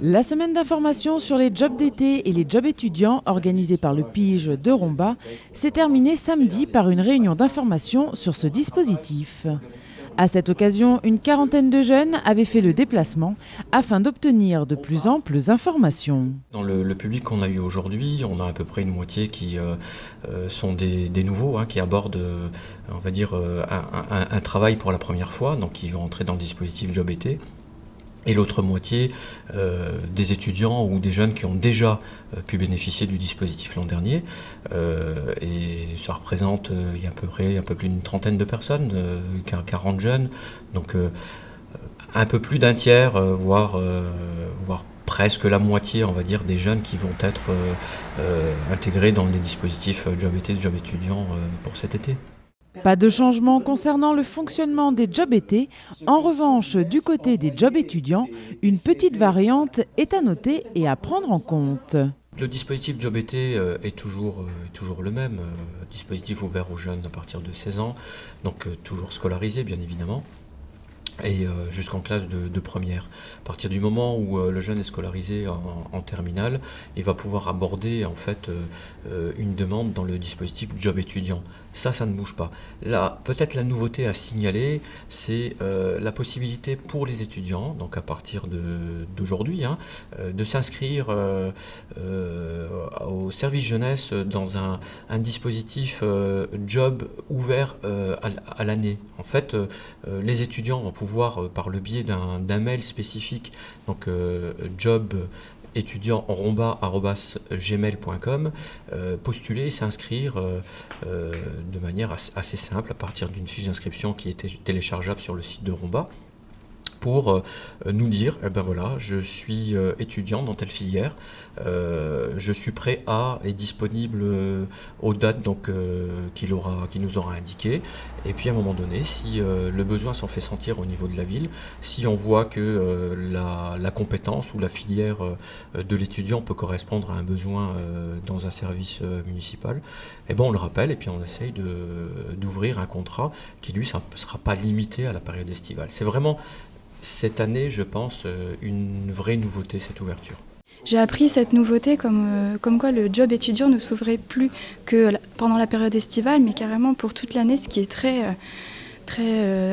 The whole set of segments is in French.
La semaine d'information sur les jobs d'été et les jobs étudiants organisée par le PIGE de Romba s'est terminée samedi par une réunion d'information sur ce dispositif. À cette occasion, une quarantaine de jeunes avaient fait le déplacement afin d'obtenir de plus amples informations. Dans le public qu'on a eu aujourd'hui, on a à peu près une moitié qui sont des nouveaux, qui abordent, on va dire, un travail pour la première fois, donc qui vont entrer dans le dispositif Job été. Et l'autre moitié, des étudiants ou des jeunes qui ont déjà pu bénéficier du dispositif l'an dernier. Et ça représente, il y a à peu près un peu plus d'une trentaine de personnes, 40 jeunes. Donc un peu plus d'un tiers, voire presque la moitié, on va dire, des jeunes qui vont être intégrés dans les dispositifs Job été, Job étudiant pour cet été. Pas de changement concernant le fonctionnement des jobs été. En revanche, du côté des jobs étudiants, une petite variante est à noter et à prendre en compte. Le dispositif Job été est toujours le même, dispositif ouvert aux jeunes à partir de 16 ans, donc toujours scolarisés bien évidemment. Et jusqu'en classe de première. À partir du moment où le jeune est scolarisé en terminale, il va pouvoir aborder en fait une demande dans le dispositif Job étudiant. Ça ne bouge pas. Là, peut-être la nouveauté à signaler, c'est la possibilité pour les étudiants, donc à partir d'aujourd'hui, de s'inscrire au service jeunesse dans un dispositif job ouvert à l'année. En fait, les étudiants vont pouvoir, par le biais d'un mail spécifique, donc job étudiant romba@gmail.com, postuler et s'inscrire de manière assez simple à partir d'une fiche d'inscription qui est téléchargeable sur le site de Romba, pour nous dire, voilà, je suis étudiant dans telle filière, je suis prêt et disponible aux dates qu'il nous aura indiquées. Et puis à un moment donné, si le besoin s'en fait sentir au niveau de la ville, si on voit que la compétence ou la filière de l'étudiant peut correspondre à un besoin dans un service municipal, on le rappelle et puis on essaye d'ouvrir un contrat qui, lui, ne sera pas limité à la période estivale. C'est vraiment cette année, je pense, une vraie nouveauté, cette ouverture. J'ai appris cette nouveauté comme quoi le job étudiant ne s'ouvrait plus que pendant la période estivale, mais carrément pour toute l'année, ce qui est très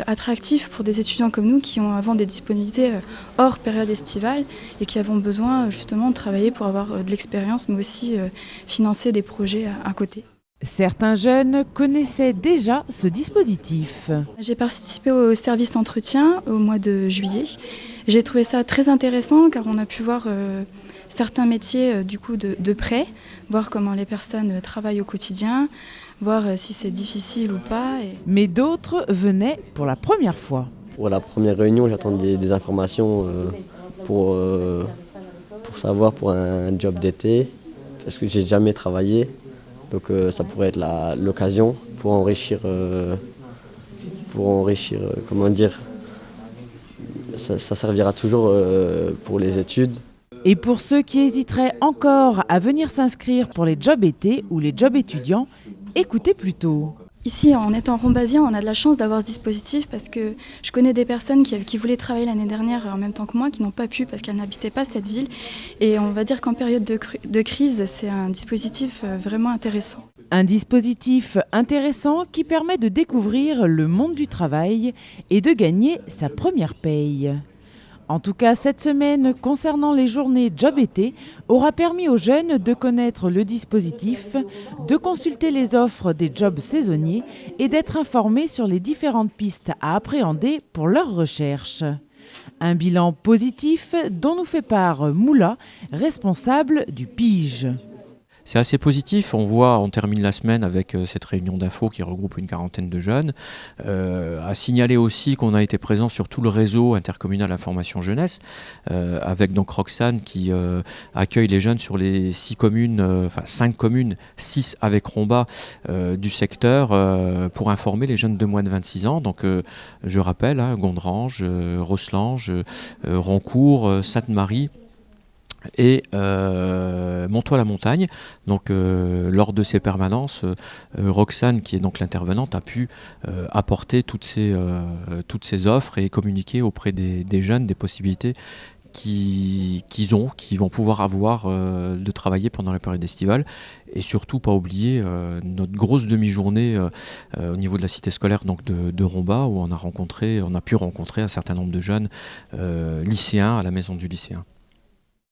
attractif pour des étudiants comme nous qui ont avant des disponibilités hors période estivale et qui avons besoin justement de travailler pour avoir de l'expérience, mais aussi financer des projets à côté. Certains jeunes connaissaient déjà ce dispositif. J'ai participé au service entretien au mois de juillet. J'ai trouvé ça très intéressant car on a pu voir certains métiers de près, voir comment les personnes travaillent au quotidien, voir si c'est difficile ou pas. Mais d'autres venaient pour la première fois. Pour la première réunion, j'attendais des informations pour savoir pour un job d'été, parce que j'ai jamais travaillé. Donc ça pourrait être l'occasion pour enrichir, comment dire, ça servira toujours pour les études. Et pour ceux qui hésiteraient encore à venir s'inscrire pour les jobs été ou les jobs étudiants, écoutez plutôt. Ici, en étant rombasien, on a de la chance d'avoir ce dispositif parce que je connais des personnes qui voulaient travailler l'année dernière en même temps que moi, qui n'ont pas pu parce qu'elles n'habitaient pas cette ville. Et on va dire qu'en période de crise, c'est un dispositif vraiment intéressant. Un dispositif intéressant qui permet de découvrir le monde du travail et de gagner sa première paye. En tout cas, cette semaine, concernant les journées Job été, aura permis aux jeunes de connaître le dispositif, de consulter les offres des jobs saisonniers et d'être informés sur les différentes pistes à appréhender pour leurs recherches. Un bilan positif dont nous fait part Moula, responsable du PIGE. C'est assez positif, on termine la semaine avec cette réunion d'infos qui regroupe une quarantaine de jeunes. À signaler aussi qu'on a été présent sur tout le réseau intercommunal Information Jeunesse, avec donc Roxane qui accueille les jeunes sur les 5 communes, 6 avec Romba du secteur, pour informer les jeunes de moins de 26 ans. Donc je rappelle, Gondrange, Rosselange, Roncourt, Sainte-Marie et Montois-la-Montagne. Donc lors de ces permanences, Roxane, qui est donc l'intervenante, a pu apporter toutes ces offres et communiquer auprès des jeunes des possibilités qu'ils vont pouvoir avoir de travailler pendant la période estivale. Et surtout, pas oublier notre grosse demi-journée au niveau de la cité scolaire donc de Romba, où on a pu rencontrer un certain nombre de jeunes lycéens à la maison du lycéen.